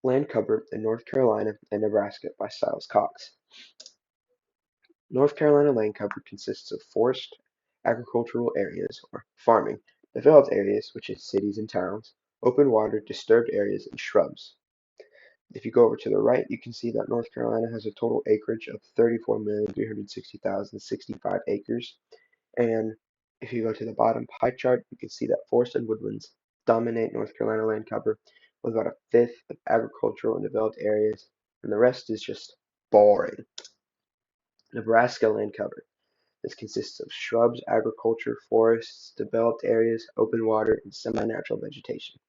Land cover in North Carolina and Nebraska by Silas Cox. North Carolina land cover consists of forest, agricultural areas, or farming, developed areas, which is cities and towns, open water, disturbed areas, and shrubs. If you go over to the right, you can see that North Carolina has a total acreage of 34,360,065 acres. And if you go to the bottom pie chart, you can see that forest and woodlands dominate North Carolina land cover with about a fifth of agricultural and developed areas, and the rest is just boring. Nebraska land cover. This consists of shrubs, agriculture, forests, developed areas, open water, and semi-natural vegetation.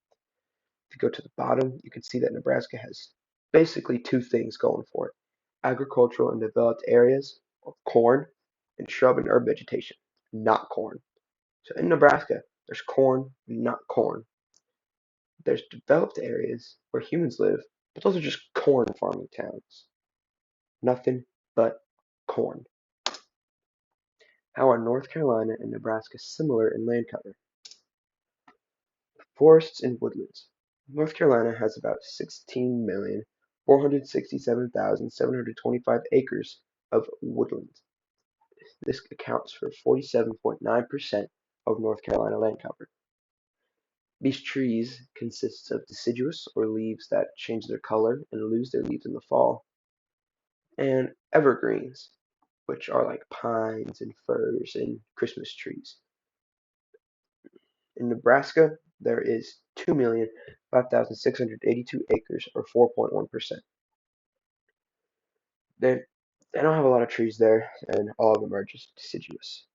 If you go to the bottom, you can see that Nebraska has basically two things going for it: agricultural and developed areas, or corn, and shrub and herb vegetation, not corn. So in Nebraska, there's corn, not corn. There's developed areas where humans live, but those are just corn farming towns. Nothing but corn. How are North Carolina and Nebraska similar in land cover? Forests and woodlands. North Carolina has about 16,467,725 acres of woodlands. This accounts for 47.9% of North Carolina land cover. These trees consist of deciduous or leaves that change their color and lose their leaves in the fall, and evergreens, which are like pines and firs and Christmas trees. In Nebraska, there is 2,005,682 acres, or 4.1%. They, they don't have a lot of trees there, and all of them are just deciduous.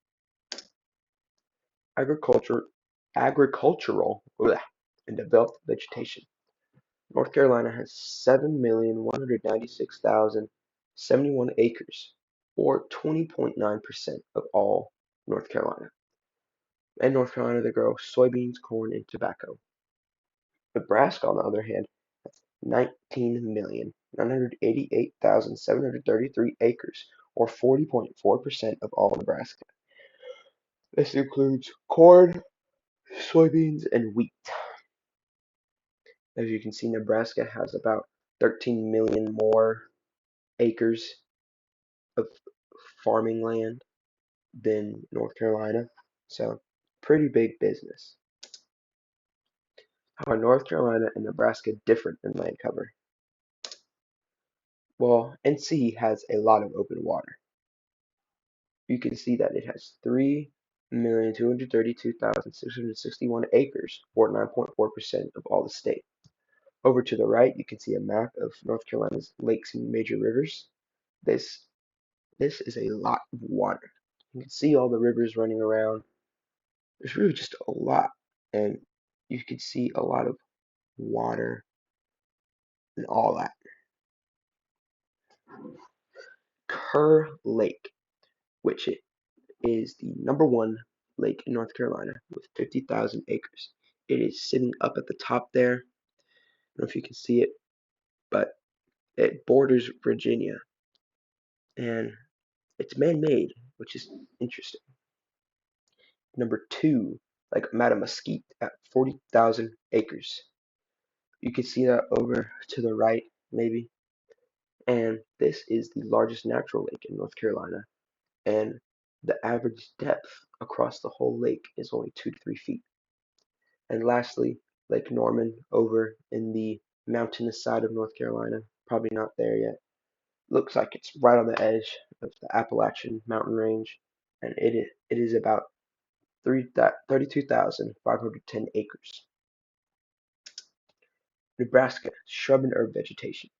Agriculture, agricultural bleh, and developed vegetation. North Carolina has 7,196,071 acres, or 20.9% of all North Carolina. In North Carolina, they grow soybeans, corn, and tobacco. Nebraska, on the other hand, has 19,988,733 acres, or 40.4% of all Nebraska. This includes corn, soybeans, and wheat. As you can see, Nebraska has about 13 million more acres of farming land than North Carolina, so pretty big business. How are North Carolina and Nebraska different in land cover? Well, NC has a lot of open water. You can see that it has 3,232,661 acres, or 9.4% of all the state. Over to the right, you can see a map of North Carolina's lakes and major rivers. This this is a lot of water. You can see all the rivers running around. There's really just a lot, and you can see a lot of water and all that. Kerr Lake, which it is the #1 lake in North Carolina with 50,000 acres. It is sitting up at the top there. I don't know if you can see it, but it borders Virginia, and it's man-made, which is interesting. #2, like Mattamuskeet at 40,000 acres. You can see that over to the right, maybe. And this is the largest natural lake in North Carolina, and the average depth across the whole lake is only 2 to 3 feet. And lastly, Lake Norman over in the mountainous side of North Carolina, probably not there yet. Looks like it's right on the edge of the Appalachian mountain range, and it is about 32,510 acres. Nebraska, shrub and herb vegetation.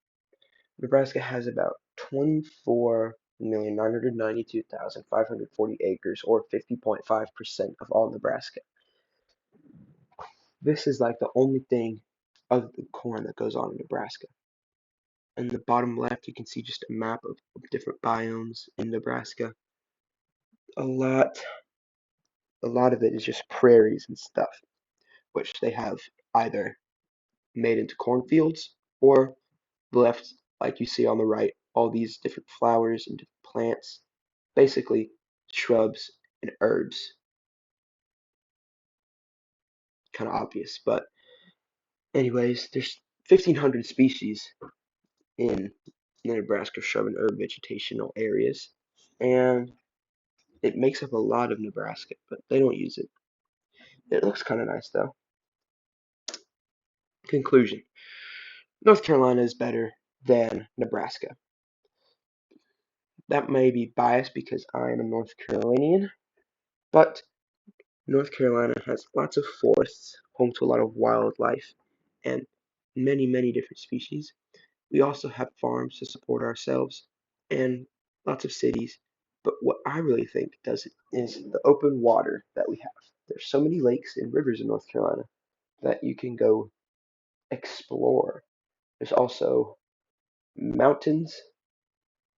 Nebraska has about 24,992,540 acres, or 50.5% of all Nebraska. This is like the only thing other than corn that goes on in Nebraska. In the bottom left, you can see just a map of different biomes in Nebraska. A lot, a lot of it is just prairies and stuff, which they have either made into cornfields or left, like you see on the right, all these different flowers and different plants, basically shrubs and herbs. Kind of obvious, but anyways, 1,500 species in the Nebraska shrub and herb vegetational areas, and it makes up a lot of Nebraska, but they don't use it. It looks kind of nice though. Conclusion: North Carolina is better than Nebraska. That may be biased because I am a North Carolinian, but North Carolina has lots of forests, home to a lot of wildlife, and many, many different species. We also have farms to support ourselves and lots of cities. But what I really think does it is the open water that we have. There's so many lakes and rivers in North Carolina that you can go explore. There's also mountains.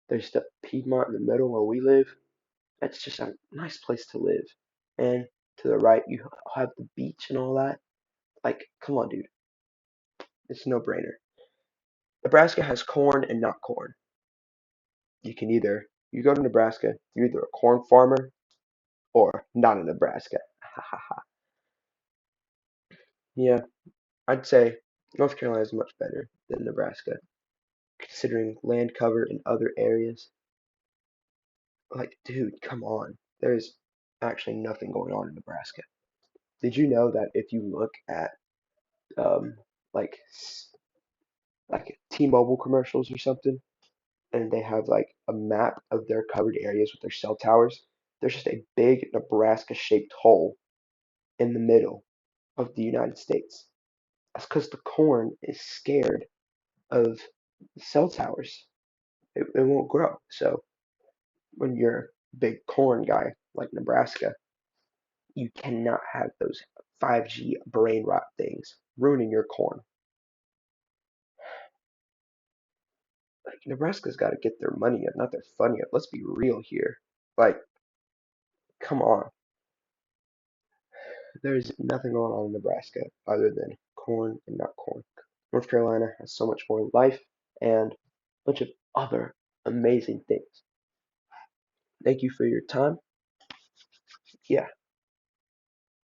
There's the Piedmont in the middle where we live. That's just a nice place to live. And to the right, you have the beach and all that. Like, come on, dude. It's a no-brainer. Nebraska has corn and not corn. You go to Nebraska, you're either a corn farmer or not in Nebraska. Yeah, I'd say North Carolina is much better than Nebraska, considering land cover in other areas. Like, dude, come on. There's actually nothing going on in Nebraska. Did you know that if you look at um like like T-Mobile commercials or something, and they have like a map of their covered areas with their cell towers, there's just a big Nebraska-shaped hole in the middle of the United States. That's because the corn is scared of cell towers. It won't grow. So when you're a big corn guy like Nebraska, you cannot have those 5G brain rot things ruining your corn. Like Nebraska's got to get their money up, not their funny up. Let's be real here. Like, come on. There's nothing going on in Nebraska other than corn and not corn. North Carolina has so much more life and a bunch of other amazing things. Thank you for your time. Yeah.